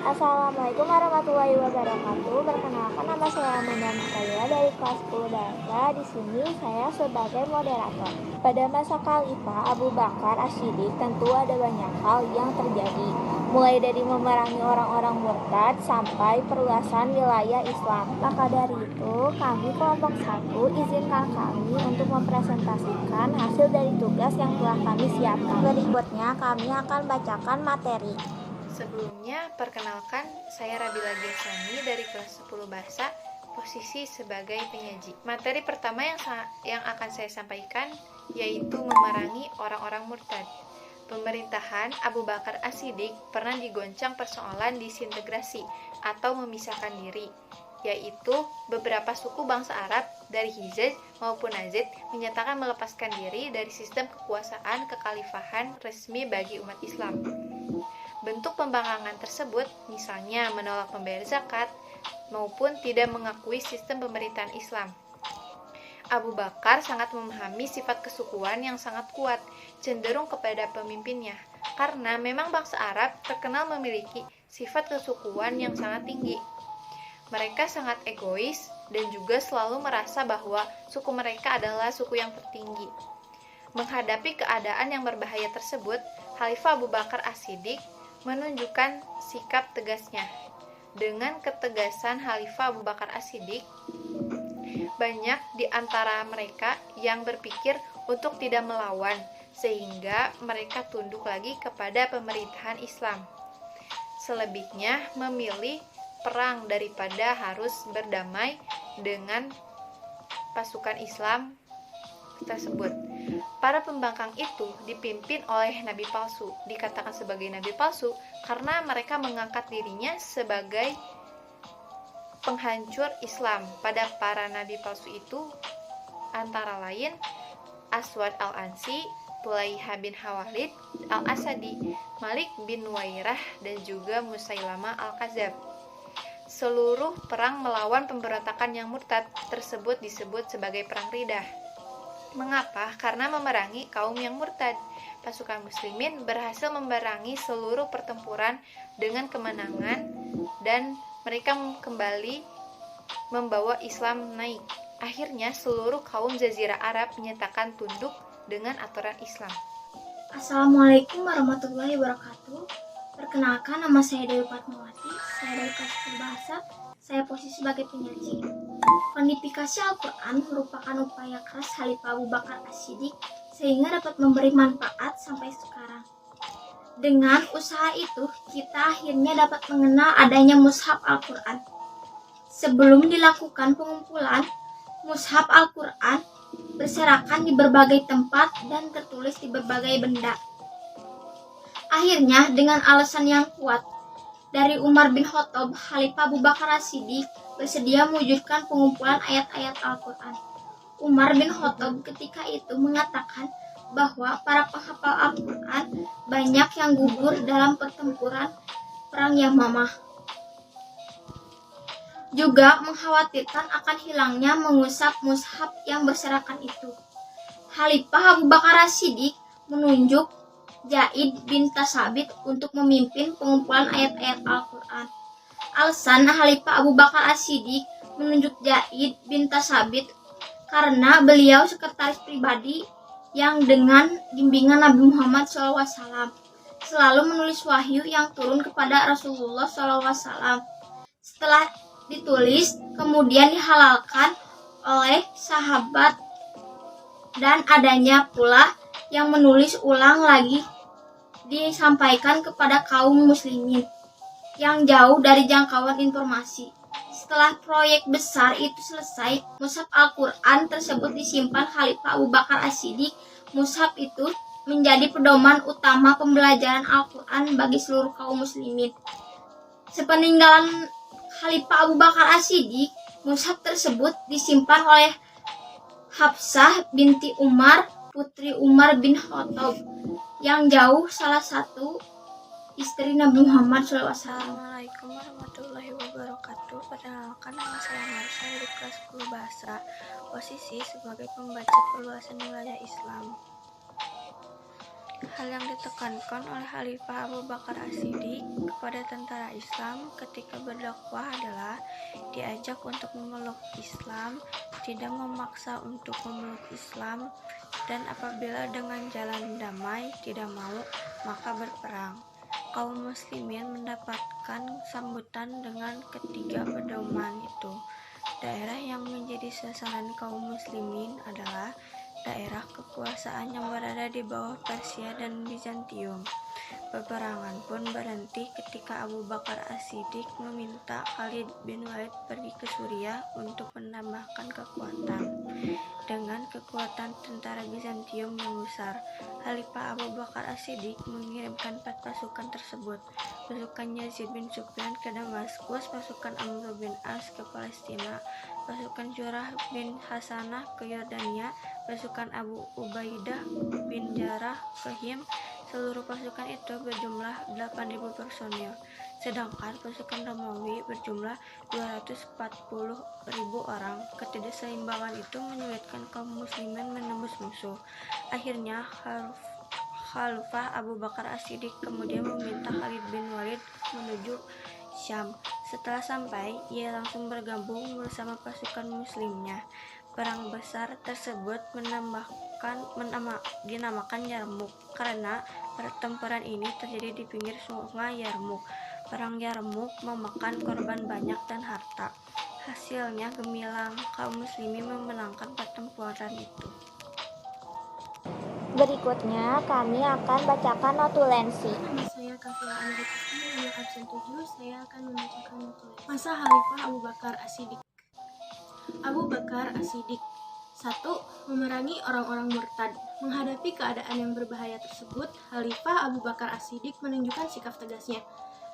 Assalamualaikum warahmatullahi wabarakatuh. Perkenalkan, nama saya Amanda Mukayla dari kelas 10 Bahasa. Di sini saya sebagai moderator. Pada masa Khalifah Abu Bakar As-Siddiq tentu ada banyak hal yang terjadi, mulai dari memerangi orang-orang murtad sampai perluasan wilayah Islam. Maka dari itu, kami kelompok 1 izinkan kami untuk mempresentasikan hasil dari tugas yang telah kami siapkan. Berikutnya kami akan bacakan materi. Sebelumnya, perkenalkan, saya Rabila Giasani dari kelas 10 Bahasa, posisi sebagai penyaji. Materi pertama yang akan saya sampaikan yaitu memerangi orang-orang murtad. Pemerintahan Abu Bakar As-Siddiq pernah digoncang persoalan disintegrasi atau memisahkan diri, yaitu beberapa suku bangsa Arab dari Hijaz maupun Najd menyatakan melepaskan diri dari sistem kekuasaan kekhalifahan resmi bagi umat Islam. Bentuk pembangkangan tersebut misalnya menolak membayar zakat maupun tidak mengakui sistem pemerintahan Islam. Abu Bakar sangat memahami sifat kesukuan yang sangat kuat, cenderung kepada pemimpinnya, karena memang bangsa Arab terkenal memiliki sifat kesukuan yang sangat tinggi. Mereka sangat egois dan juga selalu merasa bahwa suku mereka adalah suku yang tertinggi. Menghadapi keadaan yang berbahaya tersebut, Khalifah Abu Bakar As-Siddiq menunjukkan sikap tegasnya. Dengan ketegasan Khalifah Abu Bakar As-Siddiq, banyak di antara mereka yang berpikir untuk tidak melawan, sehingga mereka tunduk lagi kepada pemerintahan Islam. Selebihnya memilih perang daripada harus berdamai dengan pasukan Islam tersebut. Para pembangkang itu dipimpin oleh nabi palsu. Dikatakan sebagai nabi palsu karena mereka mengangkat dirinya sebagai penghancur Islam. Pada para nabi palsu itu antara lain Aswad al-Ansi, Tulaiha bin Hawalid al-Asadi, Malik bin Nuwairah, dan juga Musailama al-Kadzab. Seluruh perang melawan pemberontakan yang murtad tersebut disebut sebagai perang Riddah. Mengapa? Karena memerangi kaum yang murtad. Pasukan muslimin berhasil memerangi seluruh pertempuran dengan kemenangan dan mereka kembali membawa Islam naik. Akhirnya seluruh kaum Jazirah Arab menyatakan tunduk dengan aturan Islam. Assalamualaikum warahmatullahi wabarakatuh. Perkenalkan, nama saya Dewi Fatmawati. Saya dari kelas 10 Bahasa. Saya posisi sebagai penyaji. Kodifikasi Al-Quran merupakan upaya keras Khalifah Abu Bakar As-Siddiq sehingga dapat memberi manfaat sampai sekarang. Dengan usaha itu, kita akhirnya dapat mengenal adanya mushaf Al-Quran. Sebelum dilakukan pengumpulan, mushaf Al-Quran berserakan di berbagai tempat dan tertulis di berbagai benda. Akhirnya, dengan alasan yang kuat dari Umar bin Khattab, Khalifah Abu Bakar As-Siddiq bersedia mewujudkan pengumpulan ayat-ayat Al-Quran. Umar bin Khattab ketika itu mengatakan bahwa para penghafal Al-Quran banyak yang gugur dalam pertempuran Perang Yamamah. Juga mengkhawatirkan akan hilangnya mengusap mushaf yang berserakan itu. Khalifah Abu Bakar As-Siddiq menunjuk Zaid bin Tasabit untuk memimpin pengumpulan ayat-ayat Al-Quran. Alasan Khalifah Abu Bakar As-Siddiq menunjuk Zaid bin Tasabit karena beliau sekretaris pribadi yang dengan bimbingan Nabi Muhammad SAW selalu menulis wahyu yang turun kepada Rasulullah SAW. Setelah ditulis, kemudian dihalalkan oleh sahabat, dan adanya pula yang menulis ulang lagi disampaikan kepada kaum muslimin yang jauh dari jangkauan informasi. Setelah proyek besar itu selesai, mushaf Al-Quran tersebut disimpan Khalifah Abu Bakar As-Siddiq. Mushaf itu menjadi pedoman utama pembelajaran Al-Quran bagi seluruh kaum muslimin. Sepeninggalan Khalifah Abu Bakar As-Siddiq, mushaf tersebut disimpan oleh Hafsah binti Umar, putri Umar bin Khattab, yang jauh salah satu istri Nabi Muhammad SAW. Assalamualaikum warahmatullahi wabarakatuh. Perkenalkan, nama saya Marsha dari kelas 10 Bahasa, posisi sebagai pembaca perluasan wilayah Islam. Hal yang ditekankan oleh Khalifah Abu Bakar As-Siddiq kepada tentara Islam ketika berdakwah adalah diajak untuk memeluk Islam, tidak memaksa untuk memeluk Islam, dan apabila dengan jalan damai tidak mau, maka berperang. Kaum muslimin mendapatkan sambutan dengan ketiga pedoman itu. Daerah yang menjadi sasaran kaum muslimin adalah daerah kekuasaan yang berada di bawah Persia dan Bizantium. Peperangan pun berhenti ketika Abu Bakar As-Siddiq meminta Khalid bin Walid pergi ke Suriah untuk menambahkan kekuatan. Dengan kekuatan tentara Bizantium yang besar, Khalifah Abu Bakar As-Siddiq mengirimkan 4 pasukan tersebut. Pasukan Yazid bin Sufyan ke Damaskus, pasukan Amr bin As ke Palestina, pasukan Syurah bin Hasanah ke Yordania, pasukan Abu Ubaidah bin Jarrah ke Him. Seluruh pasukan itu berjumlah 8.000 personil, sedangkan pasukan Romawi berjumlah 240.000 orang. Ketidakseimbangan itu menyulitkan kaum muslimin menembus musuh. Akhirnya Khalifah Abu Bakar As-Siddiq kemudian meminta Khalid bin Walid menuju Syam. Setelah sampai, ia langsung bergabung bersama pasukan muslimnya. Perang besar tersebut dinamakan Yarmuk karena pertempuran ini terjadi di pinggir sungai Yarmuk. Perang Yarmuk memakan korban banyak dan harta. Hasilnya gemilang, kaum muslimin memenangkan pertempuran itu. Berikutnya kami akan bacakan notulensi. Nama saya Kafila Amerikasi, nomor absen 7. Saya akan membacakan notulensi. Masa Khalifah Abu Bakar As-Siddiq. Abu Bakar As-Siddiq 1. Memerangi orang-orang murtad. Menghadapi keadaan yang berbahaya tersebut, Khalifah Abu Bakar As-Siddiq menunjukkan sikap tegasnya.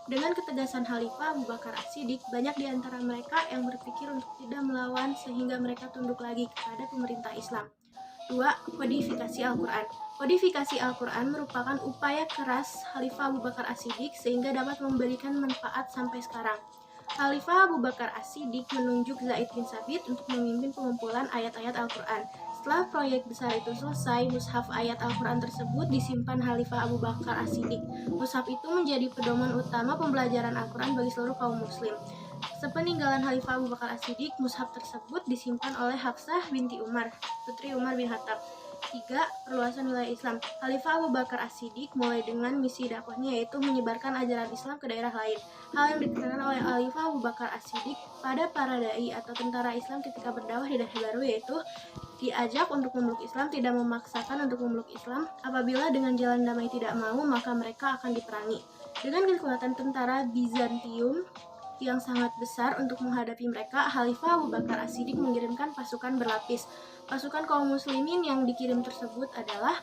Dengan ketegasan Khalifah Abu Bakar As-Siddiq, banyak di antara mereka yang berpikir untuk tidak melawan sehingga mereka tunduk lagi kepada pemerintah Islam. 2. Kodifikasi Al-Quran. Kodifikasi Al-Quran merupakan upaya keras Khalifah Abu Bakar As-Siddiq sehingga dapat memberikan manfaat sampai sekarang. Khalifah Abu Bakar As-Siddiq menunjuk Zaid bin Sabit untuk memimpin pengumpulan ayat-ayat Al-Quran. Setelah proyek besar itu selesai, mushaf ayat Al-Quran tersebut disimpan Khalifah Abu Bakar As-Siddiq. Mushaf itu menjadi pedoman utama pembelajaran Al-Quran bagi seluruh kaum muslim. Sepeninggalan Khalifah Abu Bakar As-Siddiq, mushaf tersebut disimpan oleh Hafsah binti Umar, putri Umar bin Khattab. 3. Perluasan wilayah Islam. Khalifah Abu Bakar As-Siddiq mulai dengan misi dakwahnya yaitu menyebarkan ajaran Islam ke daerah lain. Hal yang ditekankan oleh Khalifah Abu Bakar As-Siddiq pada para dai atau tentara Islam ketika berdakwah di daerah baru yaitu diajak untuk memeluk Islam, tidak memaksakan untuk memeluk Islam. Apabila dengan jalan damai tidak mau, maka mereka akan diperangi. Dengan kekuatan tentara Bizantium yang sangat besar untuk menghadapi mereka, Khalifah Abu Bakar As-Siddiq mengirimkan pasukan berlapis. Pasukan kaum muslimin yang dikirim tersebut adalah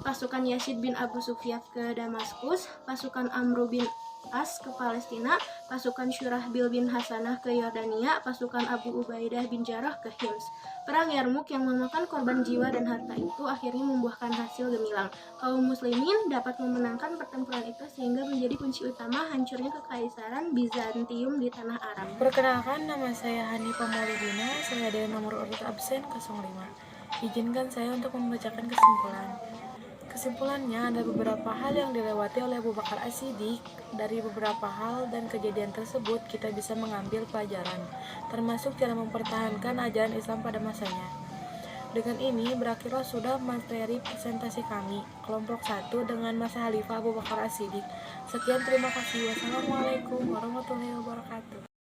pasukan Yazid bin Abu Sufyan ke Damaskus, pasukan Amr bin As ke Palestina, pasukan Syurahbil bin Hasanah ke Yordania, pasukan Abu Ubaidah bin Jarrah ke Hims. Perang Yarmuk yang memakan korban jiwa dan harta itu akhirnya membuahkan hasil gemilang. Kaum muslimin dapat memenangkan pertempuran itu sehingga menjadi kunci utama hancurnya kekaisaran Bizantium di tanah Arab. Perkenalkan, nama saya Hanifah Maulidina, saya dari nomor urut absen 05. Izinkan saya untuk membacakan kesimpulan. Kesimpulannya, ada beberapa hal yang dilewati oleh Abu Bakar As-Siddiq. Dari beberapa hal dan kejadian tersebut, kita bisa mengambil pelajaran, termasuk cara mempertahankan ajaran Islam pada masanya. Dengan ini, berakhirlah sudah materi presentasi kami, kelompok 1 dengan masa Khalifah Abu Bakar As-Siddiq. Sekian, terima kasih. Wassalamualaikum warahmatullahi wabarakatuh.